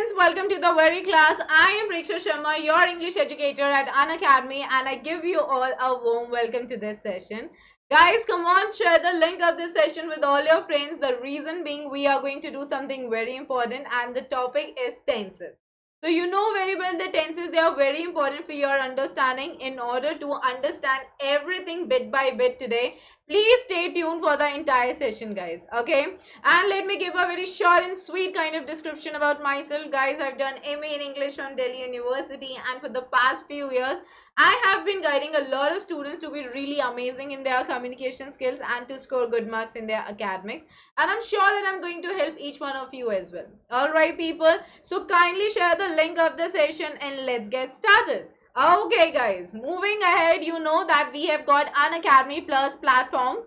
students, welcome to the very class. I am Preksha Sharma, your English educator at Unacademy, and I give you all a warm welcome to this session. Guys, come on, share the link of this session with all your friends. The reason being we are going to do something very important, and the topic is tenses. So you know very well the tenses, they are very important for your understanding. In order to understand everything bit by bit today, please stay tuned for the entire session, guys. Okay, and let me give a very short and sweet kind of description about myself, guys. I've done MA in English from Delhi University, and for the past few years I have been guiding a lot of students to be really amazing in their communication skills and to score good marks in their academics, and I'm sure that I'm going to help each one of you as well. All right, people, so kindly share the link of the session and let's get started. Okay, guys, moving ahead, you know that we have got Unacademy Plus platform.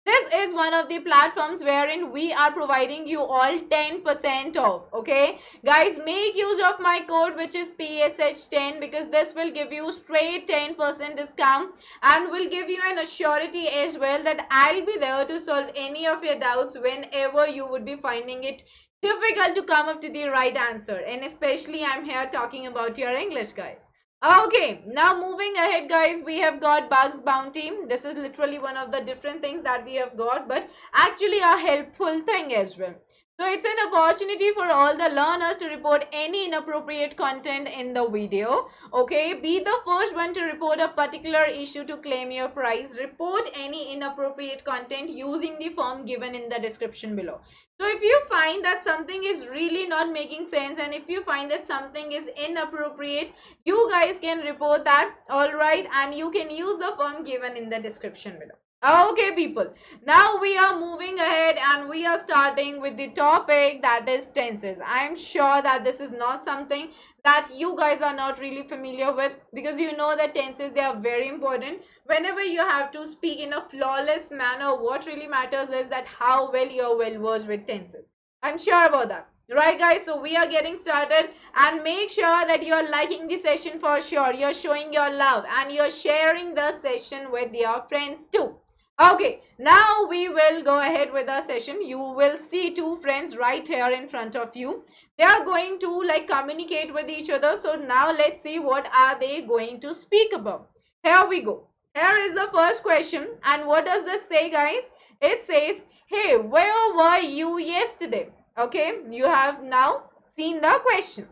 This is one of the platforms wherein we are providing you all 10% off. Okay, guys, make use of my code, which is PSH10, because this will give you straight 10% discount and will give you an assurity as well that I'll be there to solve any of your doubts whenever you would be finding it difficult to come up to the right answer. And especially I'm here talking about your English, guys. Okay, now moving ahead, guys, we have got Bugs Bounty. This is literally one of the different things that we have got, but actually a helpful thing as well. So it's an opportunity for all the learners to report any inappropriate content in the video. Okay, be the first one to report a particular issue to claim your prize. Report any inappropriate content using the form given in the description below. So if you find that something is really not making sense, and if you find that something is inappropriate, you guys can report that. All right, and you can use the form given in the description below. Okay, people, now we are moving ahead and we are starting with the topic, that is tenses. I am sure that this is not something that you guys are not really familiar with, because you know that tenses, they are very important. Whenever you have to speak in a flawless manner, what really matters is that how well you're well versed with tenses. I'm sure about that. Right, guys, so we are getting started, and make sure that you are liking the session for sure. You're showing your love and you're sharing the session with your friends too. Okay, now we will go ahead with our session. You will see two friends right here in front of you. They are going to like communicate with each other. So now let's see what are they going to speak about. Here we go. Here is the first question, and what does this say, guys? It says, hey, where were you yesterday? Okay, you have now seen the question.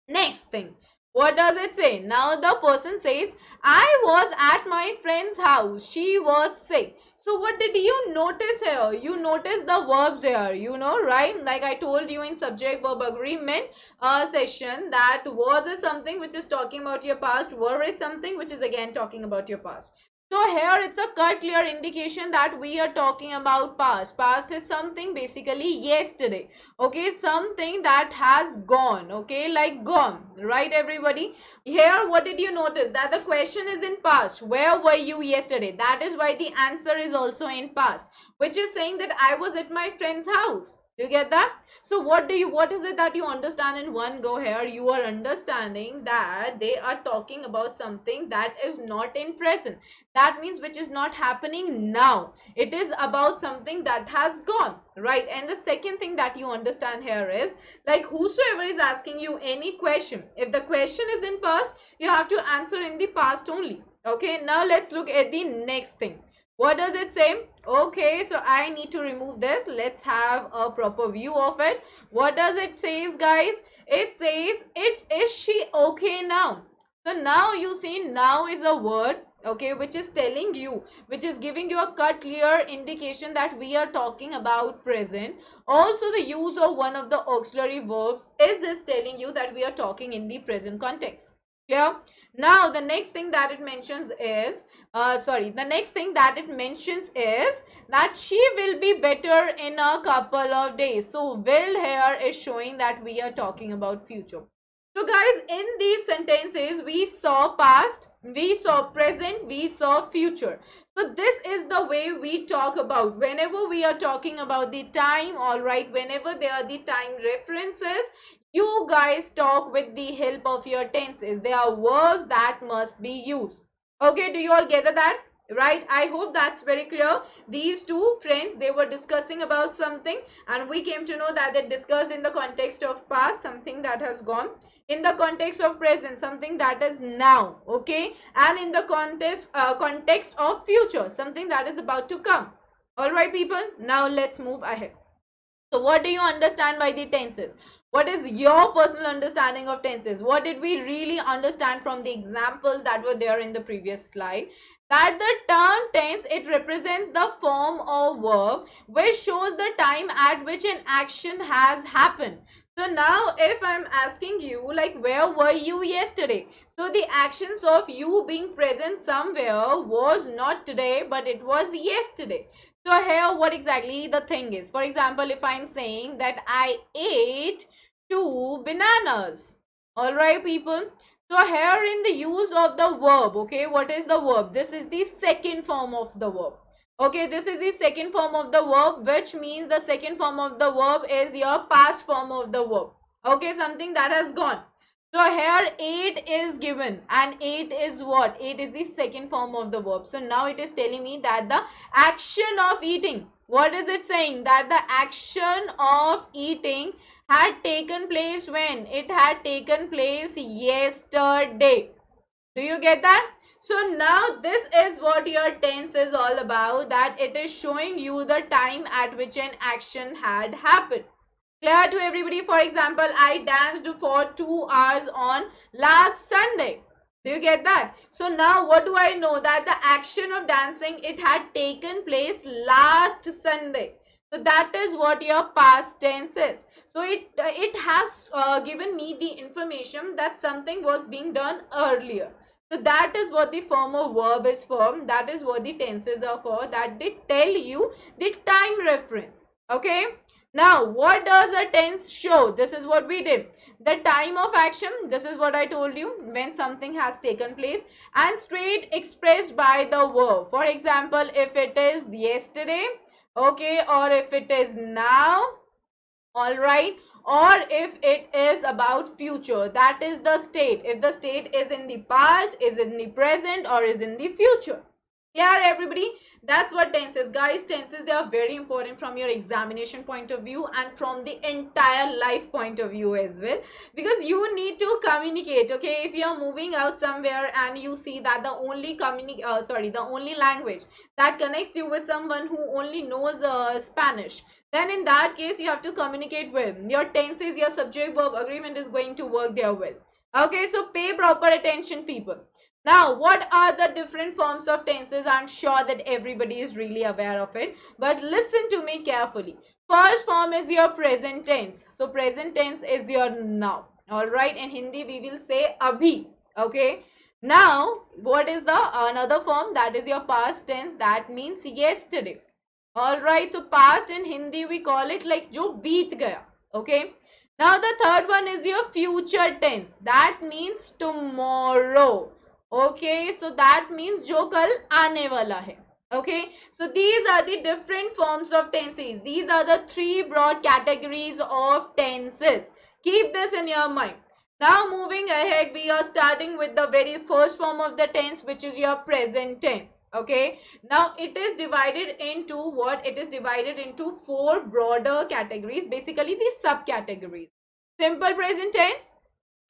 Next thing, what does it say? Now the person says, I was at my friend's house. She was sick. So what did you notice here? You notice the verbs here, you know, right? Like I told you in subject verb agreement session, that was is something which is talking about your past, were is something which is again talking about your past. So here it's a clear indication that we are talking about past. Past is something basically yesterday. Okay, something that has gone. Okay, like gone, right, everybody? Here, what did you notice? That the question is in past. Where were you yesterday? That is why the answer is also in past, which is saying that I was at my friend's house. Do you get that? So what is it that you understand in one go here? You are understanding that they are talking about something that is not in present. That means which is not happening now. It is about something that has gone, right? And the second thing that you understand here is, like, whosoever is asking you any question, if the question is in past, you have to answer in the past only. Okay, now let's look at the next thing. What does it say? Okay, so I need to remove this. Let's have a proper view of it. What does it say, guys? It says, is she okay now? So now you see, now is a word, okay, which is telling you, which is giving you a clear indication that we are talking about present. Also, the use of one of the auxiliary verbs is this telling you that we are talking in the present context. Clear? Now the next thing that it mentions is the next thing that it mentions is that she will be better in a couple of days. So will here is showing that we are talking about future. So guys, in these sentences we saw past, we saw present, we saw future. So this is the way we talk about whenever we are talking about the time. All right, whenever there are the time references, you guys talk with the help of your tenses. They are verbs that must be used. Okay, do you all gather that? right? I hope that's very clear. These two friends, they were discussing about something, and we came to know that they discussed in the context of past, something that has gone, in the context of present, something that is now, okay, and in the context of future, something that is about to come. All right, people, now let's move ahead. So what do you understand by the tenses? What is your personal understanding of tenses? What did we really understand from the examples that were there in the previous slide? That the term tense, it represents the form of verb which shows the time at which an action has happened. So now if I'm asking you, like, where were you yesterday? So the actions of you being present somewhere was not today, but it was yesterday. So here what exactly the thing is. For example, if I'm saying that I ate 2 bananas. Alright, people. So here in the use of the verb, okay, what is the verb? This is the second form of the verb. Okay, this is the second form of the verb, which means the second form of the verb is your past form of the verb. Okay, something that has gone. So here 8 is given, and 8 is what? 8 is the second form of the verb. So now it is telling me that the action of eating, what is it saying? That the action of eating had taken place when? It had taken place yesterday. Do you get that? So now this is what your tense is all about, that it is showing you the time at which an action had happened. Clear to everybody? For example, I danced for 2 hours on last Sunday. Do you get that? So now what do I know? That the action of dancing, it had taken place last Sunday. So that is what your past tense is. So it has given me the information that something was being done earlier. So that is what the form of verb is for. That is what the tenses are for. That they tell you the time reference. Okay. Now, what does a tense show? This is what we did. The time of action, this is what I told you, when something has taken place, and straight expressed by the verb. For example, if it is yesterday, okay, or if it is now, all right, or if it is about future, that is the state. If the state is in the past, is in the present, or is in the future. Yeah, everybody, that's what tenses, guys. Tenses, they are very important from your examination point of view and from the entire life point of view as well, because you need to communicate. Okay, if you're moving out somewhere and you see that the only language that connects you with someone who only knows Spanish, then in that case you have to communicate well. Your tenses, your subject verb agreement is going to work there well. Okay, so pay proper attention, people. Now, what are the different forms of tenses? I'm sure that everybody is really aware of it. But listen to me carefully. First form is your present tense. So, present tense is your now. Alright, in Hindi we will say abhi. Okay. Now, what is the another form? That is your past tense. That means yesterday. Alright, so past in Hindi we call it like jo beet gaya. Okay. Now, the third one is your future tense. That means tomorrow. Okay, so that means जो कल आने वाला है. Okay, so these are the different forms of tenses. These are the 3 broad categories of tenses. Keep this in your mind. Now moving ahead, we are starting with the very first form of the tense, which is your present tense. Okay, now it is divided into what? It is divided into 4 broader categories, basically the subcategories. Simple present tense.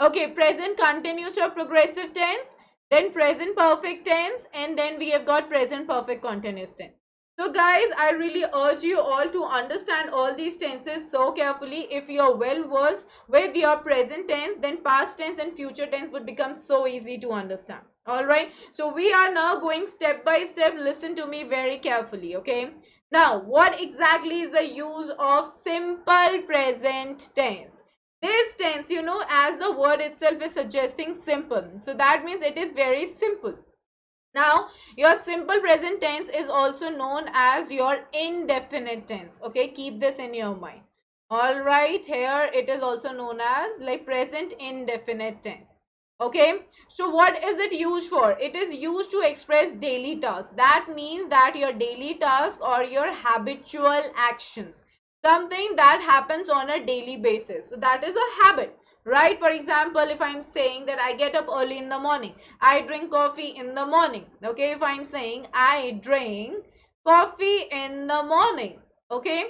Okay, present continuous or progressive tense. Then present perfect tense, and then we have got present perfect continuous tense. So guys, I really urge you all to understand all these tenses so carefully. If you are well versed with your present tense, then past tense and future tense would become so easy to understand. Alright, so we are now going step by step. Listen to me very carefully, okay? Now, what exactly is the use of simple present tense? This tense, you know, as the word itself is suggesting simple. So that means it is very simple. Now, your simple present tense is also known as your indefinite tense. Okay, keep this in your mind. Alright, here it is also known as like present indefinite tense. Okay, so what is it used for? It is used to express daily tasks. That means that your daily tasks or your habitual actions, something that happens on a daily basis. So that is a habit, right? For example, if I'm saying that I get up early in the morning, I drink coffee in the morning. Okay, if I'm saying I drink coffee in the morning. Okay,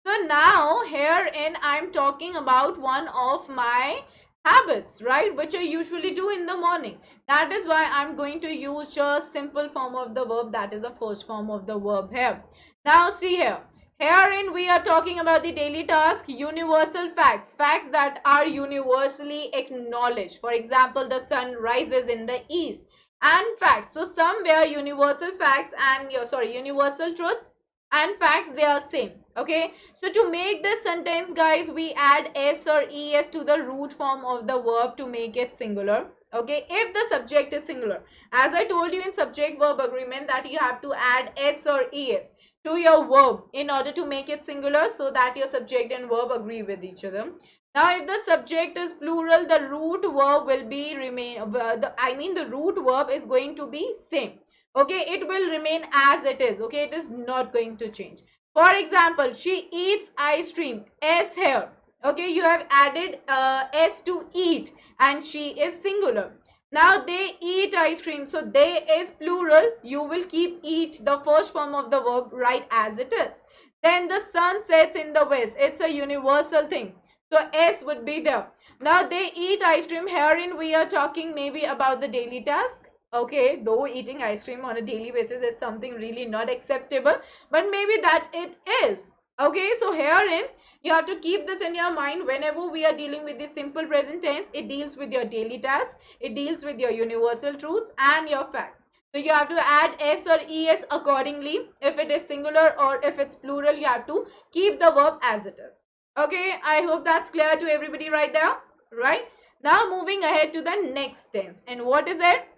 so now herein I'm talking about one of my habits, right, which I usually do in the morning. That is why I'm going to use just simple form of the verb, that is the first form of the verb here. Now see here, herein we are talking about the daily task, universal facts, facts that are universally acknowledged. For example, the sun rises in the east, and facts. So somewhere universal facts and universal truths and facts, they are same. Okay, so to make this sentence, guys, we add s or es to the root form of the verb to make it singular. Okay, if the subject is singular, as I told you in subject verb agreement, that you have to add s or es to your verb in order to make it singular, so that your subject and verb agree with each other. Now if the subject is plural, the root verb will be the root verb is going to be same. Okay, it will remain as it is. Okay, it is not going to change. For example, she eats ice cream, s here. Okay, you have added s to eat, and she is singular. Now they eat ice cream, so they is plural. You will keep eat, the first form of the verb, right as it is. Then the sun sets in the west, it's a universal thing, so s would be there. Now they eat ice cream, herein we are talking maybe about the daily task. Okay, though eating ice cream on a daily basis is something really not acceptable, but maybe that it is. Okay, so herein you have to keep this in your mind. Whenever we are dealing with the simple present tense, it deals with your daily task, it deals with your universal truths and your facts. So you have to add s or es accordingly. If it is singular or if it's plural, you have to keep the verb as it is. Okay, I hope that's clear to everybody right there. Right, now moving ahead to the next tense, and what is it?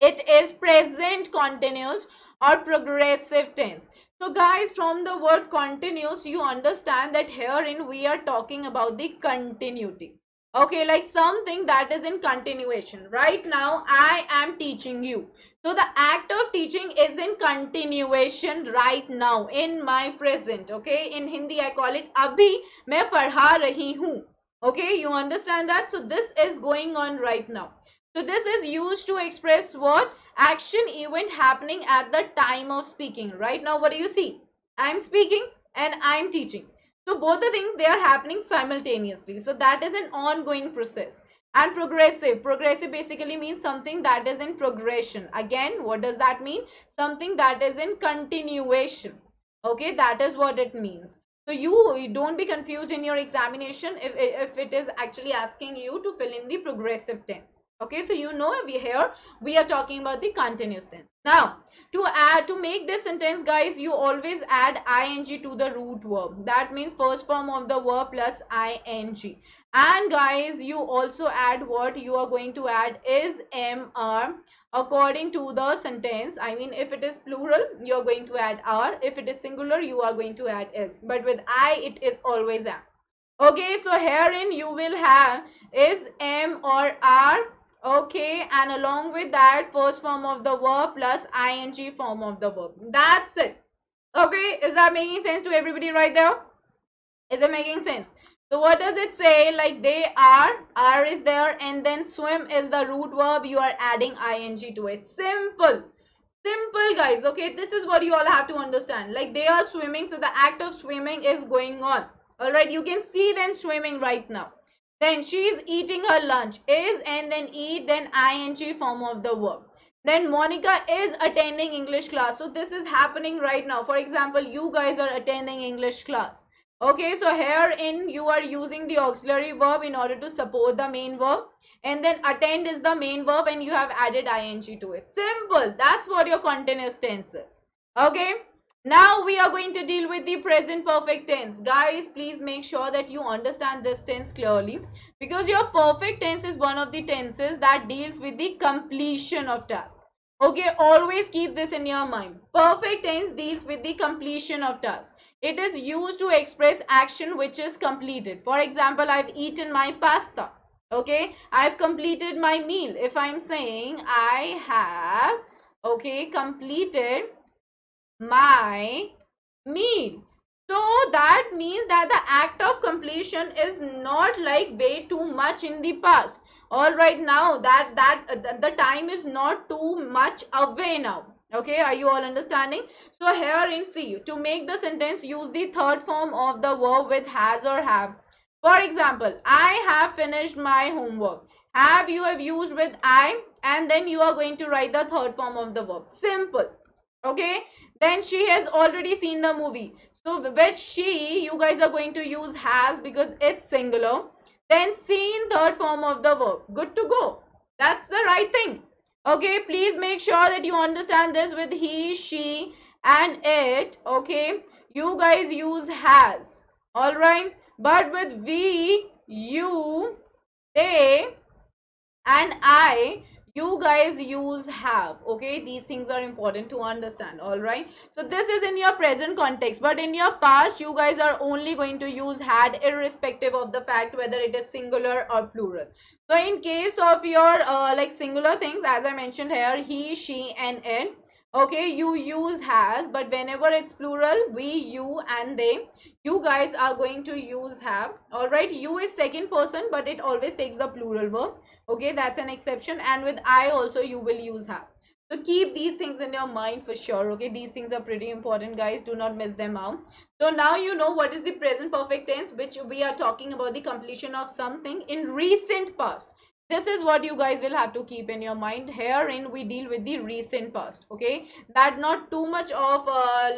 It is present continuous or progressive tense. So guys, from the word continuous, you understand that herein we are talking about the continuity. Okay, like something that is in continuation. Right now I am teaching you, so the act of teaching is in continuation right now in my present. Okay, in Hindi I call it abhi main padha rahi hu. Okay, you understand that? So this is going on right now. So this is used to express what? Action event happening at the time of speaking. Right now, what do you see? I'm speaking and I'm teaching. So both the things, they are happening simultaneously. So that is an ongoing process. And progressive. Progressive basically means something that is in progression. Again, what does that mean? Something that is in continuation. Okay, that is what it means. So you don't be confused in your examination if it is actually asking you to fill in the progressive tense. Okay, so you know we are talking about the continuous tense. Now to make this sentence, guys, you always add ing to the root verb. That means first form of the verb plus ing. And guys, you also add, what you are going to add is mr according to the sentence. I mean, if it is plural, you are going to add r. If it is singular, you are going to add s. But with I, it is always am. Okay, so herein you will have is m or r. Okay, and along with that, first form of the verb plus ing form of the verb. That's it. Okay, is that making sense to everybody right there? Is it making sense? So what does it say? Like they are, r is there, and then swim is the root verb. You are adding ing to it. Simple. Simple, guys. Okay, this is what you all have to understand. Like they are swimming, so the act of swimming is going on. Alright, you can see them swimming right now. Then she is eating her lunch. Is and then eat, then ing form of the verb. Then Monica is attending English class. So this is happening right now. For example, you guys are attending English class. Okay, so herein you are using the auxiliary verb in order to support the main verb. And then attend is the main verb and you have added ing to it. Simple. That's what your continuous tense is. Okay. Now we are going to deal with the present perfect tense. Guys, please make sure that you understand this tense clearly, because your perfect tense is one of the tenses that deals with the completion of tasks. Okay, always keep this in your mind. Perfect tense deals with the completion of tasks. It is used to express action which is completed. For example, I've eaten my pasta. Okay, I've completed my meal. If I'm saying I have, okay, completed my meal. So that means that the act of completion is not like way too much in the past. All right, now the time is not too much away now. Okay, are you all understanding? So here in C, to make the sentence, use the third form of the verb with has or have. For example, I have finished my homework. Have you have used with I, and then you are going to write the third form of the verb. Simple. Okay, then she has already seen the movie. So with she, you guys are going to use has because it's singular. Then seen, third form of the verb. Good to go. That's the right thing. Okay, please make sure that you understand this with he, she, and it. Okay, you guys use has. All right, but with we, you, they, and I, you guys use have. Okay, these things are important to understand. All right, so this is in your present context, but in your past you guys are only going to use had, irrespective of the fact whether it is singular or plural. So in case of your like singular things, as I mentioned here, he, she, and it, okay, you use has. But whenever it's plural, we, you, and they, you guys are going to use have. All right, you is second person, but it always takes the plural verb. Okay, that's an exception. And with I also you will use have. So keep these things in your mind for sure. Okay, these things are pretty important, guys. Do not miss them out. So now you know what is the present perfect tense, which we are talking about the completion of something in recent past. This is what you guys will have to keep in your mind. Herein we deal with the recent past. Okay, that not too much of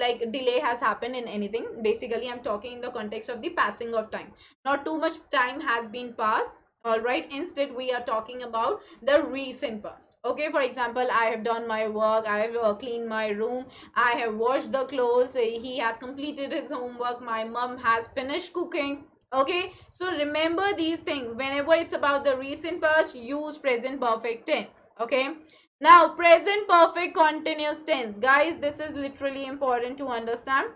like delay has happened in anything. Basically I'm talking in the context of the passing of time. Not too much time has been passed. All right, instead we are talking about the recent past. Okay, for example, I have done my work, I have cleaned my room, I have washed the clothes, he has completed his homework, my mom has finished cooking. Okay, so remember these things. Whenever it's about the recent past, use present perfect tense. Okay, now present perfect continuous tense, guys, this is literally important to understand,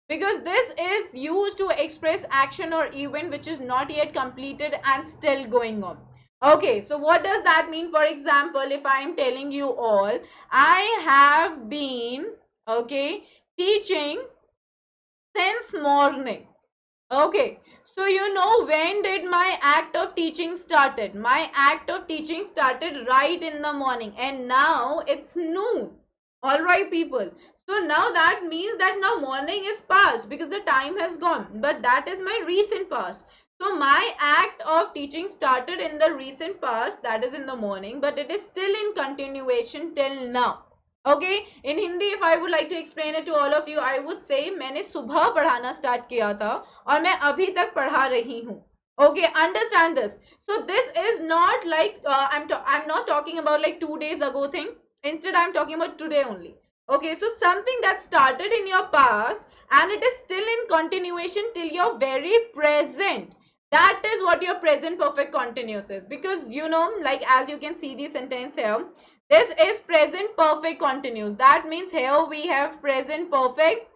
because this is used to express action or event which is not yet completed and still going on. Okay, so what does that mean? For example, if I am telling you all, I have been, okay, teaching since morning. Okay, so you know when did my act of teaching started? My act of teaching started right in the morning, and now it's noon. All right, people. So now that means that now morning is past because the time has gone. But that is my recent past. So my act of teaching started in the recent past, that is in the morning, but it is still in continuation till now. Okay, in Hindi if I would like to explain it to all of you, I would say मैंने सुबह पढ़ाना start किया था और मैं अभी तक पढ़ा रही हूँ. Okay, understand this. So this is not like I'm not talking about like 2 days ago thing. Instead I'm talking about today only. Okay, so something that started in your past and it is still in continuation till your very present. That is what your present perfect continuous is. Because you know, like as you can see the sentence here, this is present perfect continuous. That means here we have present perfect.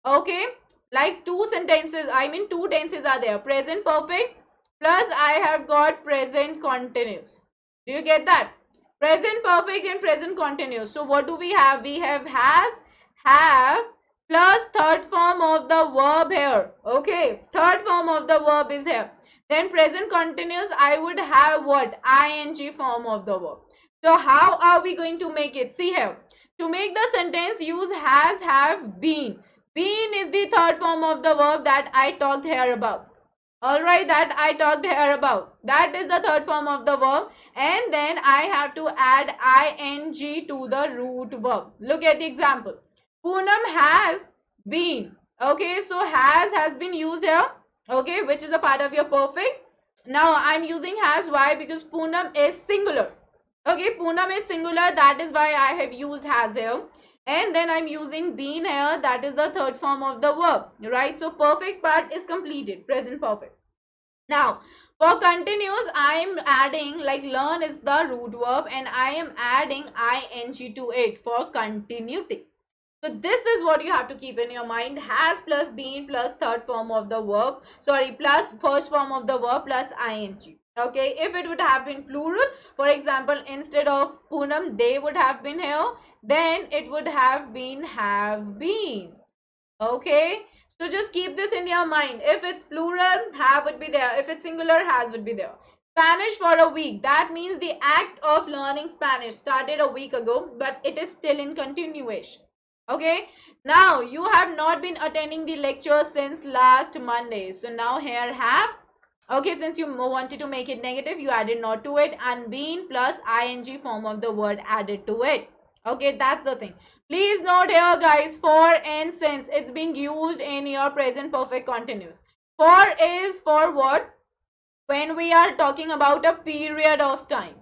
Okay, like two sentences, I mean two tenses are there. Present perfect plus I have got present continuous. Do you get that? Present perfect and present continuous. So what do we have? We have has, have, plus third form of the verb here. Okay, third form of the verb is here. Then present continuous, I would have what? Ing form of the verb. So how are we going to make it? See here. To make the sentence, use has, have, been. Been is the third form of the verb that I talked here about. Alright, that I talked here about. That is the third form of the verb. And then I have to add ing to the root verb. Look at the example. Poonam has been. Okay, so has been used here. Okay, which is a part of your perfect. Now I'm using has. Why? Because Poonam is singular. Okay, Poonam is singular. That is why I have used has here. And then I'm using been here. That is the third form of the verb. Right? So perfect part is completed. Present perfect. Now, for continuous, I am adding, like learn is the root verb, and I am adding ing to it for continuity. So this is what you have to keep in your mind. Has plus been plus third form of the verb. Sorry, plus first form of the verb plus ing. Okay, if it would have been plural, for example, instead of Poonam, they would have been here. Then it would have been. Okay. So just keep this in your mind. If it's plural, have would be there. If it's singular, has would be there. Spanish for a week. That means the act of learning Spanish started a week ago, but it is still in continuation. Okay. Now, you have not been attending the lecture since last Monday. So now here have. Okay, since you wanted to make it negative, you added not to it, and been plus ing form of the word added to it. Okay, that's the thing. Please note here, guys, for and since it's being used in your present perfect continuous. For is for what? When we are talking about a period of time.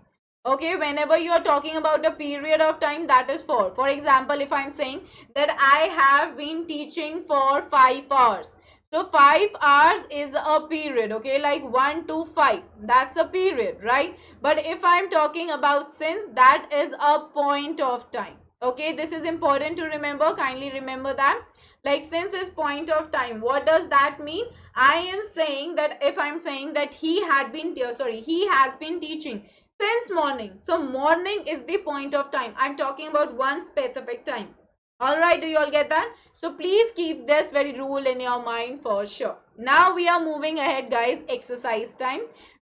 Okay, whenever you are talking about a period of time, that is for. For example, if I'm saying that I have been teaching for 5 hours. So 5 hours is a period, okay, like 1 to 5. That's a period, right? But if I'm talking about since, that is a point of time. Okay, this is important to remember. Kindly remember that. Like since is point of time. What does that mean? I am saying that if I'm saying that he has been teaching since morning. So morning is the point of time. I'm talking about one specific time. Alright, do you all get that? So please keep this very rule in your mind for sure. Now we are moving ahead, guys. Exercise time.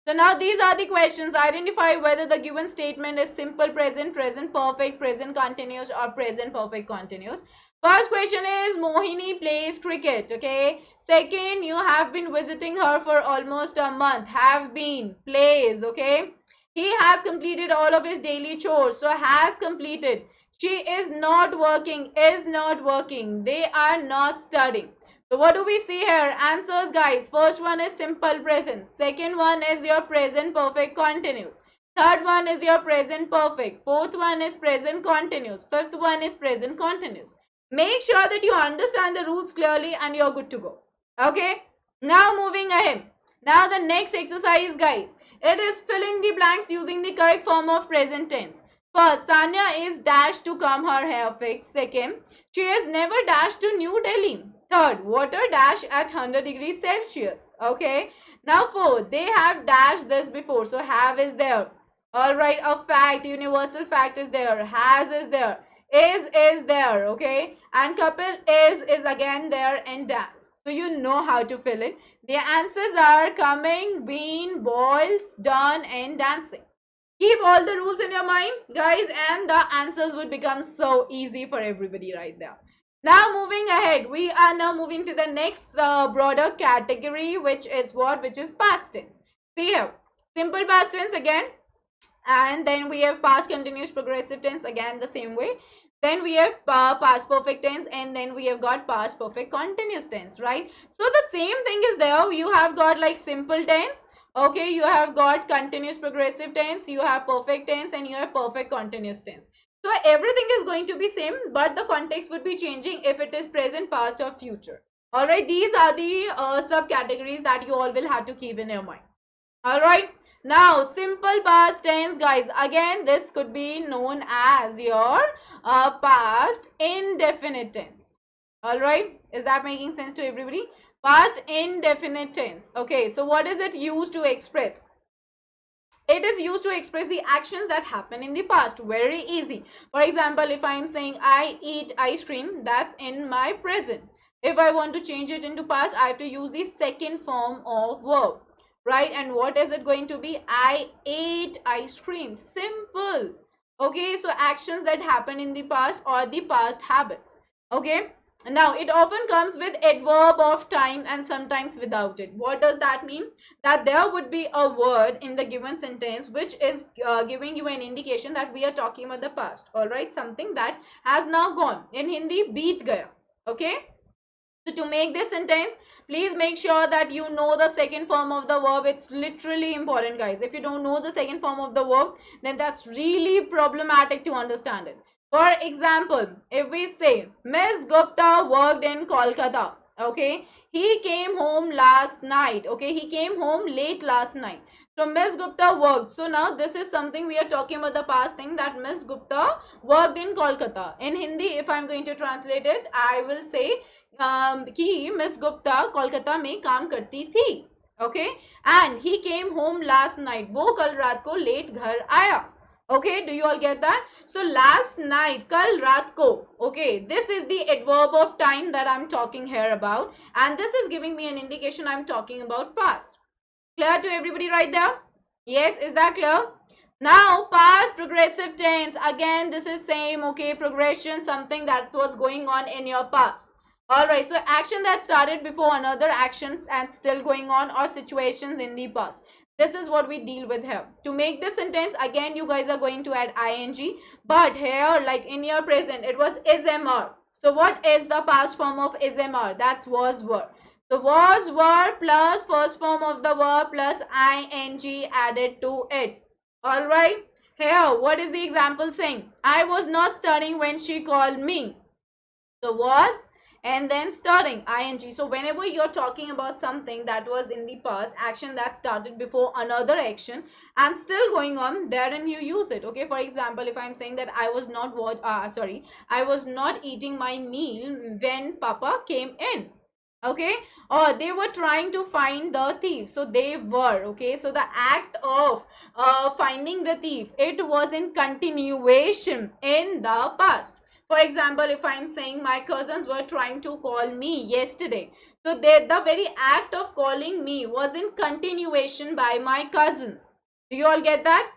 So now these are the questions. Identify whether the given statement is simple present, present perfect, present continuous, or present perfect continuous. First question is Mohini plays cricket. Okay. Second, you have been visiting her for almost a month. Have been, plays. Okay. He has completed all of his daily chores. So has completed. She is not working. Is not working. They are not studying. So what do we see here? Answers, guys. First one is simple present. Second one is your present perfect continuous. Third one is your present perfect. Fourth one is present continuous. Fifth one is present continuous. Make sure that you understand the rules clearly and you're good to go. Okay. Now moving ahead. Now the next exercise, guys. It is filling the blanks using the correct form of present tense. First, Sanya is dashed to come her hair fixed. Second, she has never dashed to New Delhi. Third, water dash at 100 degrees Celsius. Okay. Now fourth, they have dashed this before. So have is there. Alright, a fact, universal fact is there. Has is there. Is there. Okay. And couple is again there and dance. So you know how to fill it. The answers are coming, been, boils, done and dancing. Keep all the rules in your mind, guys, and the answers would become so easy for everybody right there. Now moving ahead, we are now moving to the next broader category, which is what? Which is past tense. See here, simple past tense again, and then we have past continuous progressive tense again the same way. Then we have past perfect tense, and then we have got past perfect continuous tense, right? So the same thing is there. You have got like simple tense. Okay, you have got continuous progressive tense, you have perfect tense, and you have perfect continuous tense. So everything is going to be same, but the context would be changing if it is present, past or future. Alright, these are the subcategories that you all will have to keep in your mind. Alright, now simple past tense, guys. Again, this could be known as your past indefinite tense. Alright, is that making sense to everybody? Past indefinite tense. Okay, so what is it used to express? It is used to express the actions that happen in the past. Very easy. For example, if I am saying I eat ice cream, that's in my present. If I want to change it into past, I have to use the second form of verb. Right? And what is it going to be? I ate ice cream. Simple. Okay, so actions that happen in the past or the past habits. Okay. Now, it often comes with adverb of time and sometimes without it. What does that mean? That there would be a word in the given sentence which is giving you an indication that we are talking about the past. Alright, something that has now gone. In Hindi, beet gaya. Okay. So to make this sentence, please make sure that you know the second form of the verb. It's literally important, guys. If you don't know the second form of the verb, then that's really problematic to understand it. For example, if we say, Ms. Gupta worked in Kolkata. Okay, he came home last night. Okay, he came home late last night. So Ms. Gupta worked. So now this is something we are talking about the past thing, that Ms. Gupta worked in Kolkata. In Hindi, if I'm going to translate it, I will say कि Miss Gupta Kolkata में काम करती थी. Okay, and he came home last night. वो कल रात को late घर आया. Okay, do you all get that? So last night, kal raat ko. Okay, this is the adverb of time that I'm talking here about, and this is giving me an indication I'm talking about past. Clear to everybody right there? Yes, is that clear? Now, past progressive tense. Again, this is same, okay, progression, something that was going on in your past. Alright, so action that started before another actions and still going on, or situations in the past. This is what we deal with here. To make this sentence, again, you guys are going to add ing. But here, like in your present, it was ismr. So what is the past form of ismr? That's was, were. So was, were plus first form of the verb plus ing added to it. Alright. Here, what is the example saying? I was not studying when she called me. So was and then starting ing. So whenever you're talking about something that was in the past, action that started before another action and still going on, therein you use it. Okay, for example, if I'm saying that I was not eating my meal when Papa came in. Okay, or they were trying to find the thief, so they were, okay, so the act of finding the thief, it was in continuation in the past. For example, if I'm saying my cousins were trying to call me yesterday, so the very act of calling me was in continuation by my cousins. Do you all get that?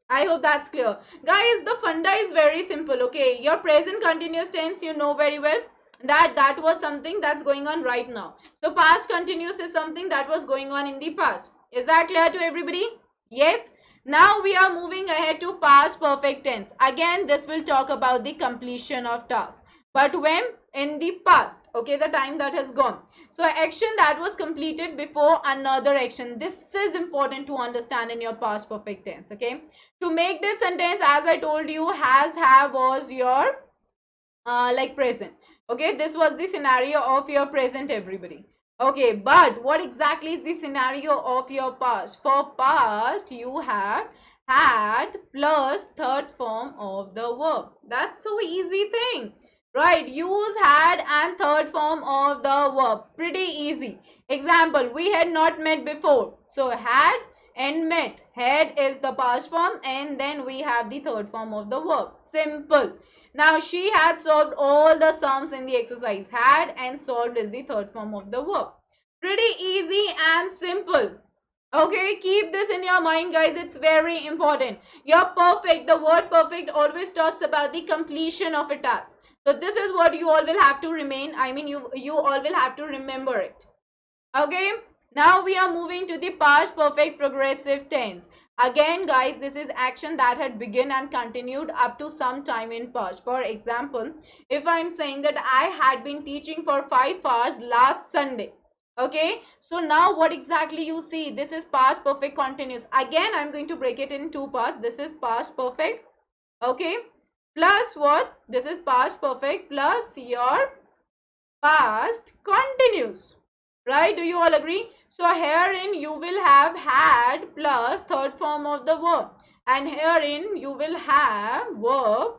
I hope that's clear. Guys, the funda is very simple, okay? Your present continuous tense, you know very well that was something that's going on right now. So past continuous is something that was going on in the past. Is that clear to everybody? Yes. Now we are moving ahead to past perfect tense. Again, this will talk about the completion of task. But when? In the past. Okay, the time that has gone. So action that was completed before another action. This is important to understand in your past perfect tense. Okay. To make this sentence, as I told you, has, have, was your like present. Okay, this was the scenario of your present, everybody. Okay, but what exactly is the scenario of your past? For past, you have had plus third form of the verb. That's so easy thing, right? Use had and third form of the verb. Pretty easy. Example, we had not met before, so had and met. Had is the past form, and then we have the third form of the verb. Simple. Now, she had solved all the sums in the exercise. Had and solved is the third form of the verb. Pretty easy and simple. Okay, keep this in your mind, guys. It's very important. You're perfect. The word perfect always talks about the completion of a task. So this is what you all will have to remain. I mean, you all will have to remember it. Okay, now we are moving to the past perfect progressive tense. Again, guys, this is action that had begun and continued up to some time in past. For example, if I'm saying that I had been teaching for 5 hours last Sunday. Okay, so now what exactly you see? This is past perfect continuous. Again, I'm going to break it in two parts. This is past perfect. Okay, plus what? This is past perfect plus your past continuous. Right? Do you all agree? So herein you will have had plus third form of the verb, and herein you will have verb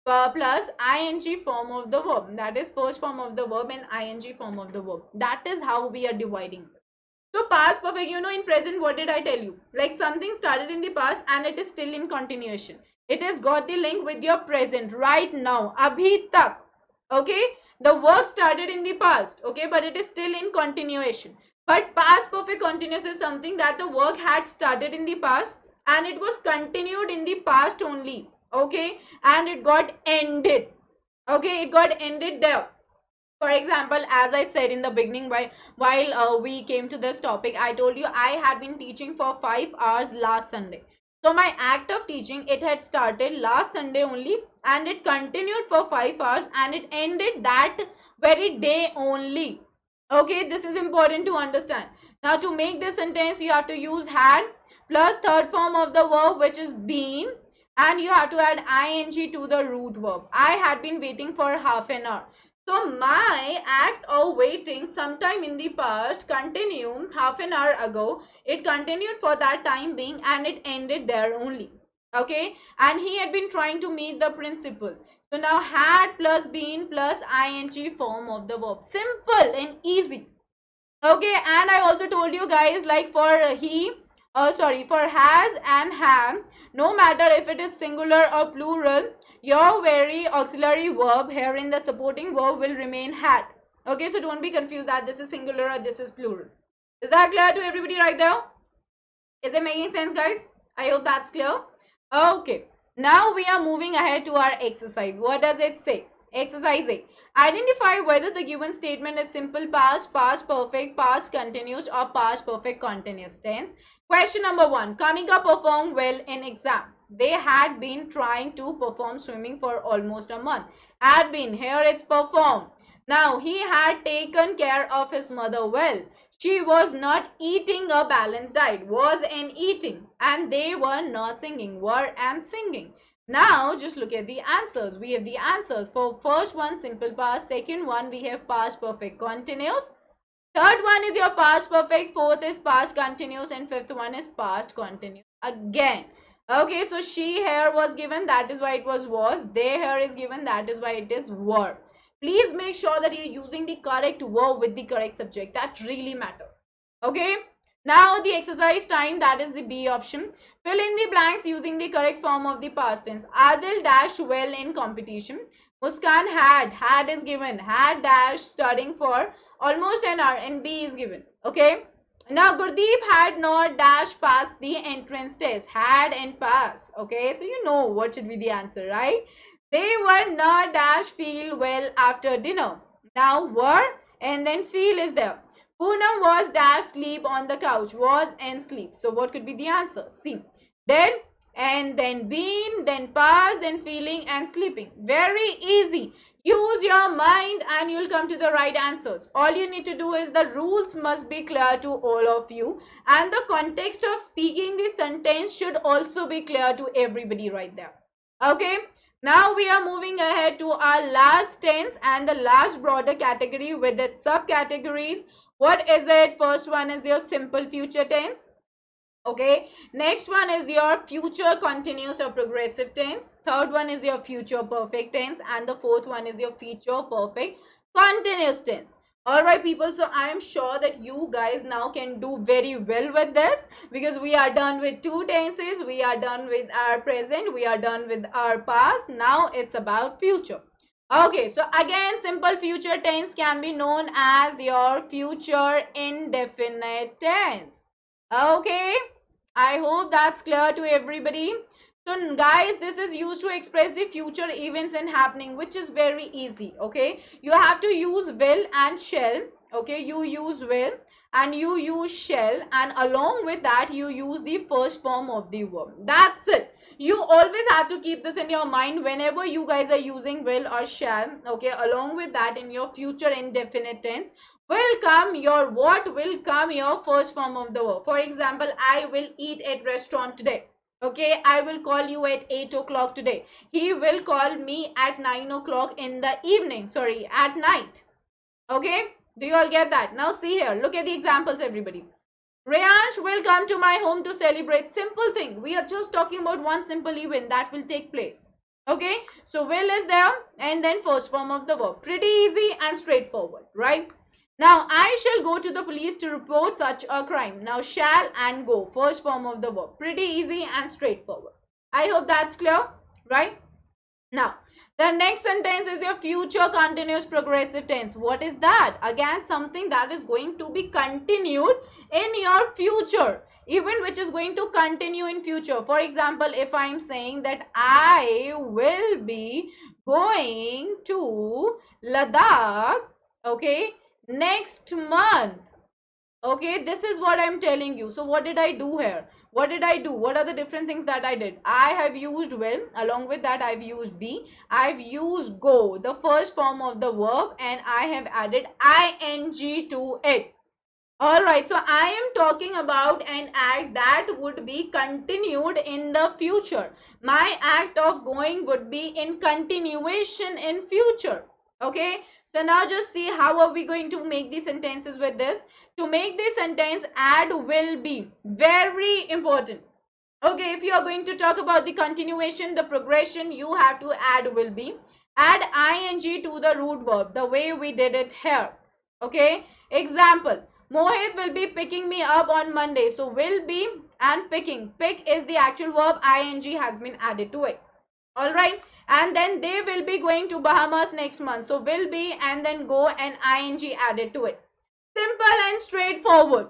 plus ing form of the verb. That is first form of the verb and ing form of the verb. That is how we are dividing this. So past perfect, you know, in present, what did I tell you? Like something started in the past and it is still in continuation. It has got the link with your present right now. Abhi tak. Okay, the work started in the past, okay, but it is still in continuation. But past perfect continuous is something that the work had started in the past and it was continued in the past only, okay, and it got ended. Okay, it got ended there. For example, as I said in the beginning, while we came to this topic, I told you I had been teaching for 5 hours last Sunday. So my act of teaching, it had started last Sunday only and it continued for 5 hours and it ended that very day only. Okay, this is important to understand. Now to make this sentence, you have to use had plus third form of the verb, which is been, and you have to add ing to the root verb. I had been waiting for half an hour. So my act of waiting sometime in the past continued half an hour ago. It continued for that time being and it ended there only. Okay, and he had been trying to meet the principal. So now had plus been plus ing form of the verb. Simple and easy. Okay, and I also told you guys, like for he, sorry, for has and have, no matter if it is singular or plural, your very auxiliary verb here in the supporting verb will remain had. Okay, so don't be confused that this is singular or this is plural. Is that clear to everybody right there? Is it making sense, guys? I hope that's clear. Okay, now we are moving ahead to our exercise. What does it say? Exercise A. Identify whether the given statement is simple past, past perfect, past continuous or past perfect continuous tense. Question number 1. Kanika performed well in exams. They had been trying to perform swimming for almost a month. Had been, here it's performed. Now, he had taken care of his mother well. She was not eating a balanced diet, was in eating, and they were not singing, were and singing. Now just look at the answers. We have the answers. For first one, simple past. Second one, we have past perfect continuous. Third one is your past perfect. Fourth is past continuous, and fifth one is past continuous again. Okay, so she here was given, that is why it was. They here is given, that is why it is were. Please make sure that you're using the correct verb with the correct subject. That really matters. Okay. Now the exercise time, that is the B option. Fill in the blanks using the correct form of the past tense. Adil dashed well in competition. Muskan had is given. Had dash studying for almost an hour, and B is given. Okay. Now Gurdeep had not dash passed the entrance test. Had and pass. Okay. So you know what should be the answer, right? They were not dash feel well after dinner. Now were and then feel is there. Poonam was dash sleep on the couch. Was and sleep. So what could be the answer? C. Then and then been, then past, then feeling and sleeping. Very easy. Use your mind and you'll come to the right answers. All you need to do is the rules must be clear to all of you, and the context of speaking the sentence should also be clear to everybody right there. Okay. Now we are moving ahead to our last tense and the last broader category with its subcategories. What is it? First one is your simple future tense. Okay. Next one is your future continuous or progressive tense. Third one is your future perfect tense. And the fourth one is your future perfect continuous tense. Alright people, so I am sure that you guys now can do very well with this, because we are done with two tenses, we are done with our present, we are done with our past. Now it's about future. Okay, so again, simple future tense can be known as your future indefinite tense. Okay, I hope that's clear to everybody. So guys, this is used to express the future events and happening, which is very easy. Okay, you have to use will and shall. Okay, you use will and you use shall, and along with that you use the first form of the verb. That's it. You always have to keep this in your mind whenever you guys are using will or shall. Okay, along with that, in your future indefinite tense will come your what? Will come your first form of the verb. For example, I will eat at restaurant today. Okay, I will call you at 8 o'clock today. He will call me at 9 o'clock in the evening. Sorry, at night. Okay, do you all get that? Now see here, look at the examples everybody. Rayansh will come to my home to celebrate. Simple thing. We are just talking about one simple event that will take place. Okay, so will is there and then first form of the verb. Pretty easy and straightforward, right? Now, I shall go to the police to report such a crime. Now, shall and go, first form of the verb. Pretty easy and straightforward. I hope that's clear, right? Now, the next sentence is your future continuous progressive tense. What is that? Again, something that is going to be continued in your future. Event which is going to continue in future. For example, if I am saying that I will be going to Ladakh, okay, next month. Okay, this is what I'm telling you. So what did I do here? What did I do? What are the different things that I did? I have used will. Along with that, I've used be. I've used go, the first form of the verb, and I have added ing to it. Alright, so I am talking about an act that would be continued in the future. My act of going would be in continuation in future. Okay, so now just see how are we going to make these sentences with this. To make this sentence, add will be. Very important. Okay, if you are going to talk about the continuation, the progression, you have to add will be. Add ing to the root verb, the way we did it here. Okay, example. Mohit will be picking me up on Monday. So will be and picking. Pick is the actual verb, ing has been added to it. All right, and then they will be going to Bahamas next month. So will be and then go and ing added to it. Simple and straightforward.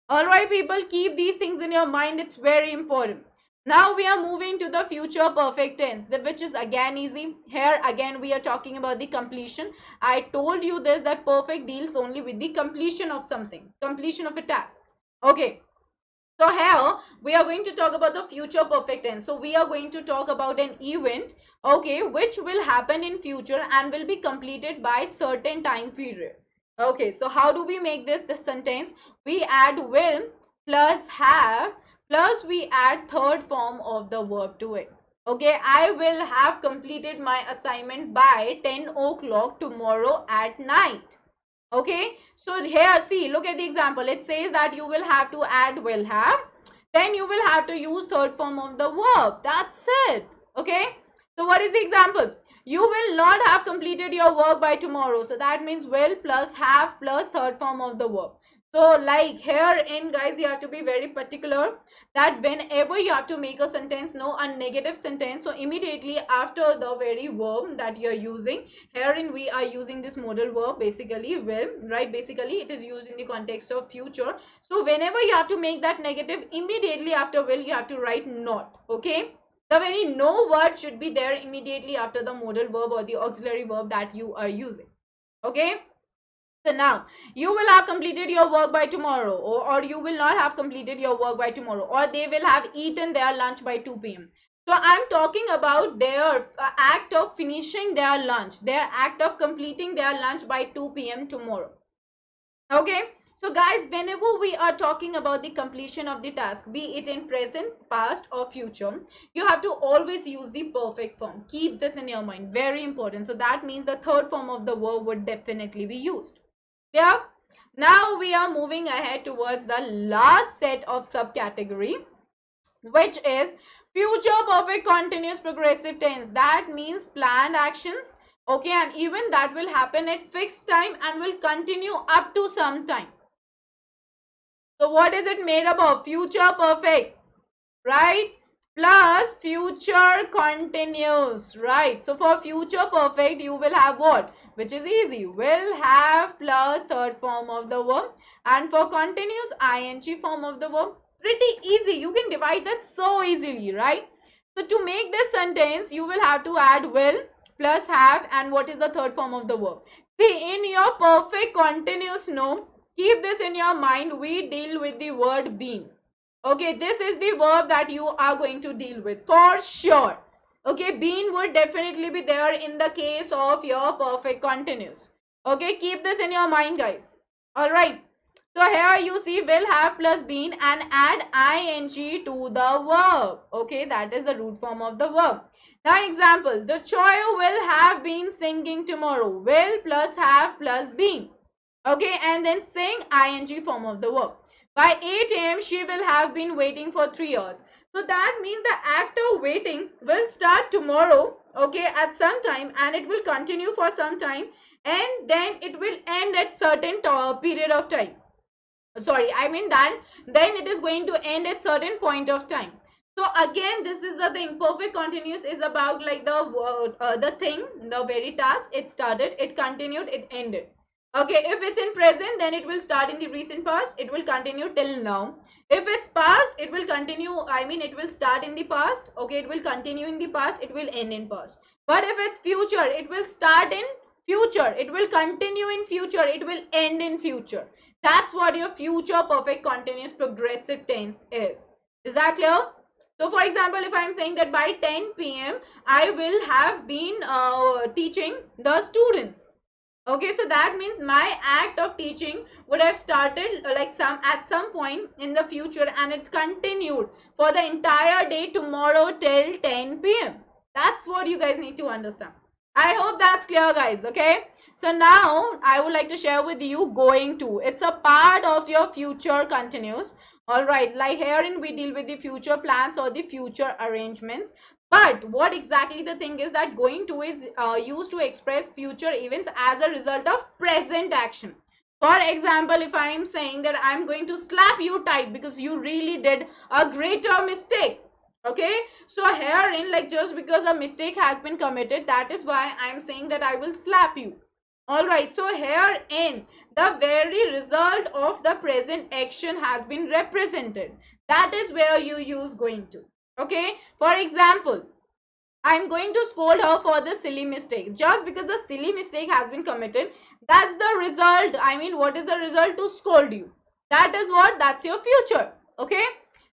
All right, people, keep these things in your mind. It's very important. Now we are moving to the future perfect tense, which is again easy. Here again we are talking about the completion. I told you this, that perfect deals only with the completion of something, completion of a task. Okay. So here we are going to talk about the future perfect tense. So we are going to talk about an event, okay, which will happen in future and will be completed by certain time period. Okay, so how do we make this sentence? We add will plus have plus we add third form of the verb to it. Okay, I will have completed my assignment by 10 o'clock tomorrow at night. Okay, so here see, look at the example. It says that you will have to add will have, then you will have to use third form of the verb. That's it. Okay, so what is the example? You will not have completed your work by tomorrow. So that means will plus have plus third form of the verb. So like here in, guys, you have to be very particular that whenever you have to make a sentence, no, a negative sentence, so immediately after the very verb that you are using, herein we are using this modal verb, basically will, right? Basically it is used in the context of future. So whenever you have to make that negative, immediately after will you have to write not. Okay, the very no word should be there immediately after the modal verb or the auxiliary verb that you are using. Okay, so now you will have completed your work by tomorrow, or you will not have completed your work by tomorrow, or they will have eaten their lunch by 2 p.m. So I'm talking about their act of finishing their lunch, their act of completing their lunch by 2 p.m. tomorrow. Okay, so guys, whenever we are talking about the completion of the task, be it in present, past or future, you have to always use the perfect form. Keep this in your mind, very important. So that means the third form of the verb would definitely be used. Yeah, now we are moving ahead towards the last set of subcategory, which is future perfect continuous progressive tense. That means planned actions, okay, and even that will happen at fixed time and will continue up to some time. So what is it made up of? Future perfect, right, plus future continuous, right? So for future perfect you will have what, which is easy, will have plus third form of the verb, and for continuous ing form of the verb. Pretty easy, you can divide that so easily, right? So to make this sentence you will have to add will plus have, and what is the third form of the verb? See, in your perfect continuous, no, keep this in your mind, we deal with the word been. Okay, this is the verb that you are going to deal with for sure. Okay, been would definitely be there in the case of your perfect continuous. Okay, keep this in your mind, guys. All right, so here you see will have plus been and add ing to the verb. Okay, that is the root form of the verb. Now example, the child will have been singing tomorrow. Will plus have plus been. Okay, and then sing ing form of the verb. By 8 a.m. she will have been waiting for 3 hours. So that means the act of waiting will start tomorrow, okay, at some time, and it will continue for some time, and then it will end at certain period of time. Sorry, I mean that then it is going to end at certain point of time. So again, this is the thing. Perfect continuous is about like the thing, the very task. It started, it continued, it ended. Okay, if it's in present, then it will start in the recent past, it will continue till now. If it's past, it will continue, I mean it will start in the past, okay, it will continue in the past, it will end in past. But if it's future, it will start in future, it will continue in future, it will end in future. That's what your future perfect continuous progressive tense is. Is that clear? So for example, if I'm saying that by 10 p.m. I will have been teaching the students. Okay, so that means my act of teaching would have started at some point in the future, and it continued for the entire day tomorrow till 10 p.m. That's what you guys need to understand. I hope that's clear, guys. Okay, so now I would like to share with you going to. It's a part of your future continuous. All right, like herein we deal with the future plans or the future arrangements. But what exactly the thing is that going to is used to express future events as a result of present action. For example, if I am saying that I'm going to slap you tight because you really did a greater mistake. Okay, so herein, like, just because a mistake has been committed, that is why I'm saying that I will slap you. All right, so herein, the very result of the present action has been represented. That is where you use going to. Okay, for example, I'm going to scold her for this silly mistake. Just because the silly mistake has been committed, that's the result. I mean, what is the result? To scold you. That is what? That's your future. Okay?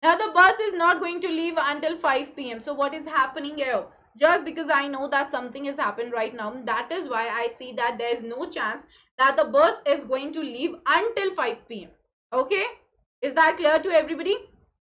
Now, the bus is not going to leave until 5 p.m. So, what is happening here? Just because I know that something has happened right now, that is why I see that there is no chance that the bus is going to leave until 5 p.m. Okay? Is that clear to everybody?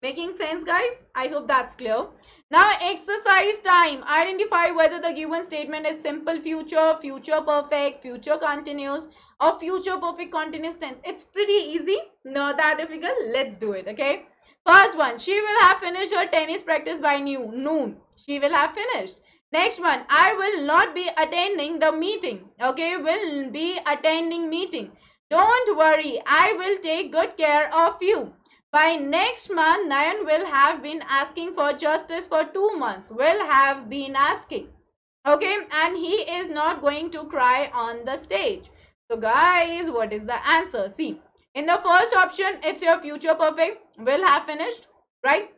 Making sense, guys? I hope that's clear. Now, exercise time. Identify whether the given statement is simple future, future perfect, future continuous, or future perfect continuous tense. It's pretty easy, not that difficult. Let's do it, okay? First one, she will have finished her tennis practice by noon. She will have finished. Next one, I will not be attending the meeting. Okay, will be attending meeting. Don't worry, I will take good care of you. By next month, Nayan will have been asking for justice for 2 months. Will have been asking. Okay, and he is not going to cry on the stage. So guys, what is the answer? See, in the first option, it's your future perfect. Will have finished, right?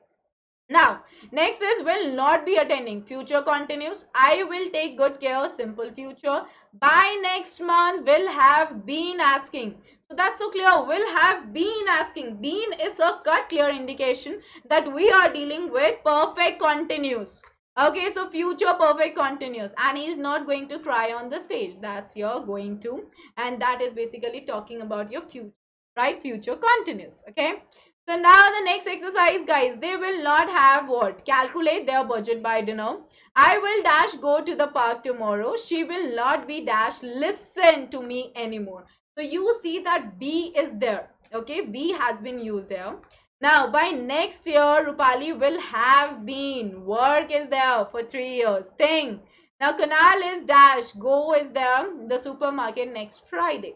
Now, next is will not be attending. Future continues. I will take good care. Simple future. By next month, will have been asking. So that's so clear. Will have been asking. Been is a cut clear indication that we are dealing with perfect continuous. Okay, so future perfect continuous. And he is not going to cry on the stage. That's your going to. And that is basically talking about your future, right? Future continuous. Okay. So now the next exercise, guys, they will not have what? Calculate their budget by dinner. I will dash go to the park tomorrow. She will not be dash listen to me anymore. So you see that B is there. Okay, B has been used here. Now by next year, Rupali will have been. Work is there for 3 years. Thing. Now Kunal is dash. Go is there. The supermarket next Friday.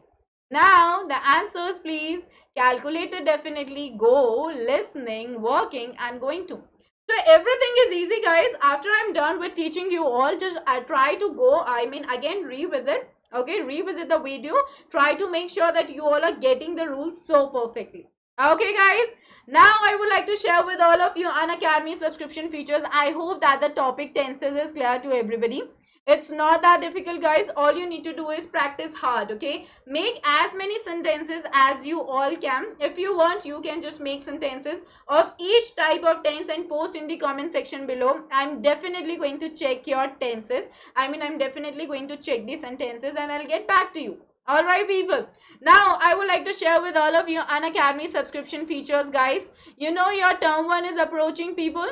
Now the answers, please. Calculated, definitely. Go, listening, working, and going to. So everything is easy, guys. After I'm done with teaching you all, just try to go, again revisit. Okay, revisit the video. Try to make sure that you all are getting the rules so perfectly. Okay, guys. Now I would like to share with all of you Unacademy subscription features. I hope that the topic tenses is clear to everybody. It's not that difficult, guys. All you need to do is practice hard. Okay, make as many sentences as you all can. If you want, you can just make sentences of each type of tense and post in the comment section below. I'm definitely going to check your tenses. I'm definitely going to check the sentences and I'll get back to you. Alright, people. Now I would like to share with all of you Unacademy subscription features, guys. You know your term 1 is approaching, people.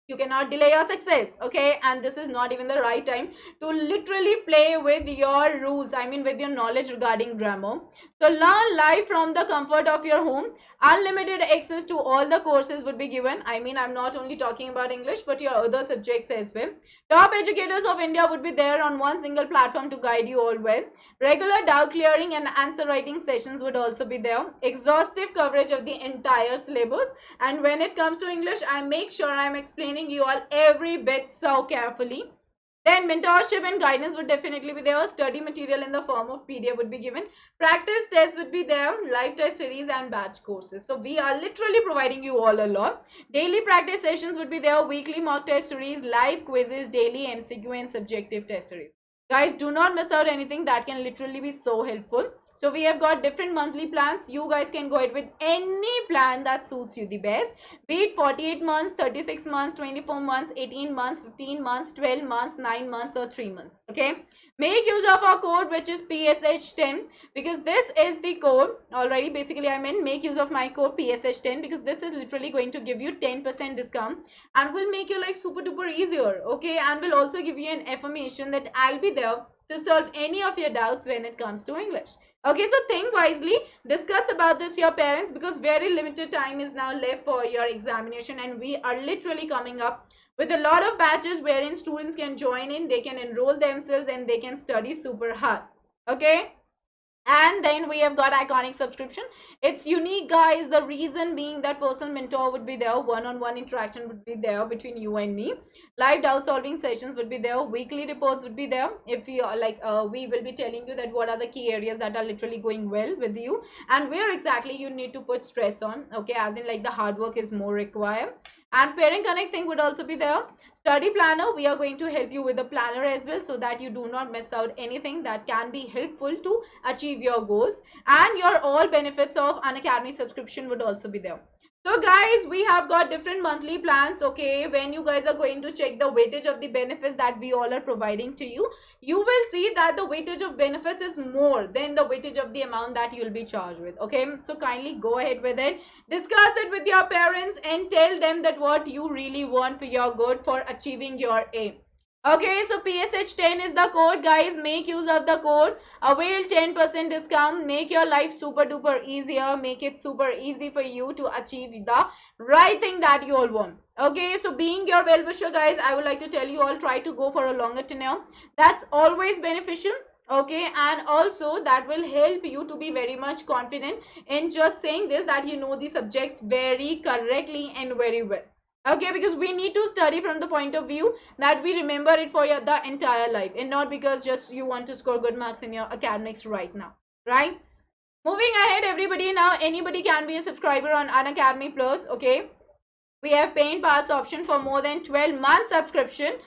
You cannot delay your success, okay? And this is not even the right time to literally play with your rules, with your knowledge regarding grammar. So learn live from the comfort of your home. Unlimited access to all the courses would be given. I'm not only talking about English but your other subjects as well. Top educators of India would be there on one single platform to guide you all well. Regular doubt clearing and answer writing sessions would also be there. Exhaustive coverage of the entire syllabus. And when it comes to English, I make sure I'm explaining you all every bit so carefully. Then mentorship and guidance would definitely be there. Study material in the form of PDF would be given. Practice tests would be there. Live test series and batch courses. So we are literally providing you all a lot. Daily practice sessions would be there. Weekly mock test series, live quizzes, daily MCQ and subjective test series. Guys, do not miss out anything. That can literally be so helpful. So we have got different monthly plans. You guys can go ahead with any plan that suits you the best. Be it 48 months, 36 months, 24 months, 18 months, 15 months, 12 months, 9 months or 3 months. Okay. Make use of our code, which is PSH10, because this is the code. Already basically make use of my code PSH10 because this is literally going to give you 10% discount and will make your life super duper easier. Okay. And will also give you an affirmation that I'll be there to solve any of your doubts when it comes to English. Okay, so think wisely, discuss about this your parents because very limited time is now left for your examination and we are literally coming up with a lot of batches wherein students can join in, they can enroll themselves and they can study super hard. Okay, And then we have got iconic subscription. It's unique, guys. The reason being that personal mentor would be there, one-on-one interaction would be there between you and me, live doubt solving sessions would be there, weekly reports would be there. If you are like we will be telling you that what are the key areas that are literally going well with you and where exactly you need to put stress on, okay, as in like the hard work is more required. And parent connect thing would also be there. Study planner, we are going to help you with the planner as well, so that you do not miss out anything that can be helpful to achieve your goals. And your all benefits of Unacademy subscription would also be there. So guys, we have got different monthly plans, okay. When you guys are going to check the weightage of the benefits that we all are providing to you, you will see that the weightage of benefits is more than the weightage of the amount that you'll be charged with, okay. So kindly go ahead with it, discuss it with your parents and tell them that what you really want for your good for achieving your aim. Okay, so PSH10 is the code, guys. Make use of the code. Avail 10% discount. Make your life super duper easier. Make it super easy for you to achieve the right thing that you all want. Okay, so being your well-wisher, guys, I would like to tell you all, try to go for a longer tenure. That's always beneficial. Okay, and also that will help you to be very much confident in just saying this, that you know the subject very correctly and very well. Okay, because we need to study from the point of view that we remember it for the entire life, and not because just you want to score good marks in your academics right now, right? Moving ahead, everybody, now anybody can be a subscriber on Unacademy Plus. Okay, we have paying parts option for more than 12 month subscription.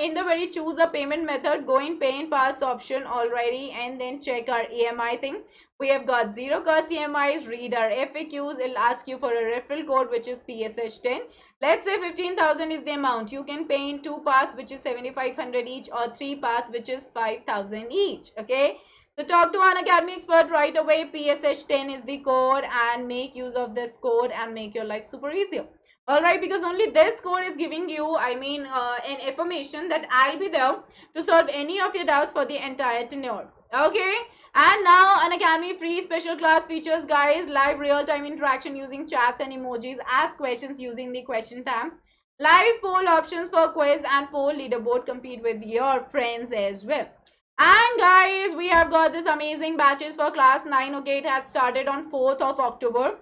In the very choose a payment method, go in pay in parts option already, and then check our EMI thing. We have got zero cost EMIs. Read our FAQs. It'll ask you for a referral code, which is PSH10. Let's say 15,000 is the amount. You can pay in 2 parts, which is 7,500 each, or 3 parts, which is 5,000 each. Okay, so talk to Unacademy expert right away. PSH10 is the code, and make use of this code and make your life super easier. All right, because only this code is giving you, an information that I'll be there to solve any of your doubts for the entire tenure. Okay, and now Unacademy free special class features, guys. Live real-time interaction using chats and emojis. Ask questions using the question tab. Live poll options for quiz and poll leaderboard. Compete with your friends as well. And guys, we have got this amazing batches for class 9. Okay, it had started on 4th of October.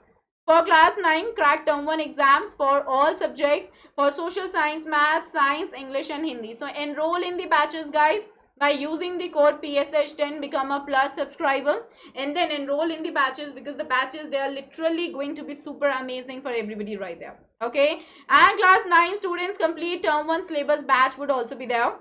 For class 9, crack term 1 exams for all subjects for social science, math, science, English and Hindi. So enroll in the batches, guys, by using the code PSH10, become a plus subscriber, and then enroll in the batches, because the batches, they are literally going to be super amazing for everybody right there. Okay, and class 9 students complete term 1 syllabus batch would also be there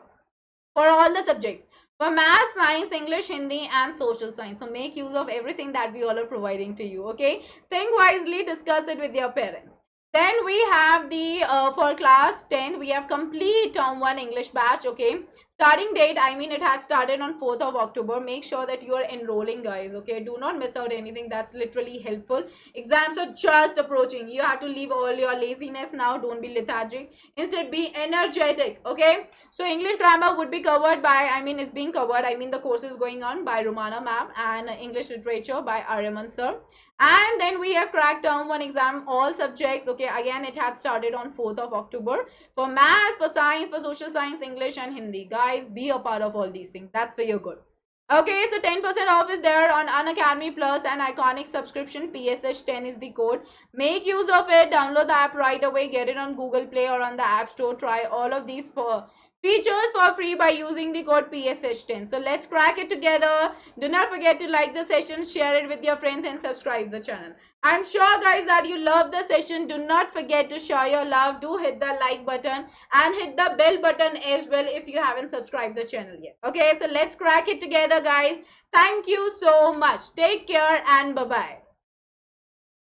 for all the subjects. For math, science, English, Hindi and social science. So make use of everything that we all are providing to you. Okay, think wisely, discuss it with your parents. Then we have the for class 10, we have complete term 1 English batch. Okay, starting date, it had started on 4th of October. Make sure that you are enrolling, guys. Okay, do not miss out anything. That's literally helpful. Exams are just approaching. You have to leave all your laziness now. Don't be lethargic, instead be energetic. Okay, so English grammar would be covered by, is being covered, the course is going on by Romana ma'am, and English literature by Aryaman sir. And then we have cracked term 1 exam all subjects. Okay, again it had started on 4th of October for maths, for science, for social science, English and Hindi. Guys, be a part of all these things. That's for your good. Okay, so 10% off is there on Unacademy Plus and iconic subscription. PSH10 is the code. Make use of it. Download the app right away. Get it on Google Play or on the App Store. Try all of these features for free by using the code PSH10. So let's crack it together. Do not forget to like the session, share it with your friends and subscribe the channel. I'm sure, guys, that you love the session. Do not forget to show your love. Do hit the like button and hit the bell button as well if you haven't subscribed the channel yet. Okay, so let's crack it together, guys. Thank you so much. Take care and bye-bye.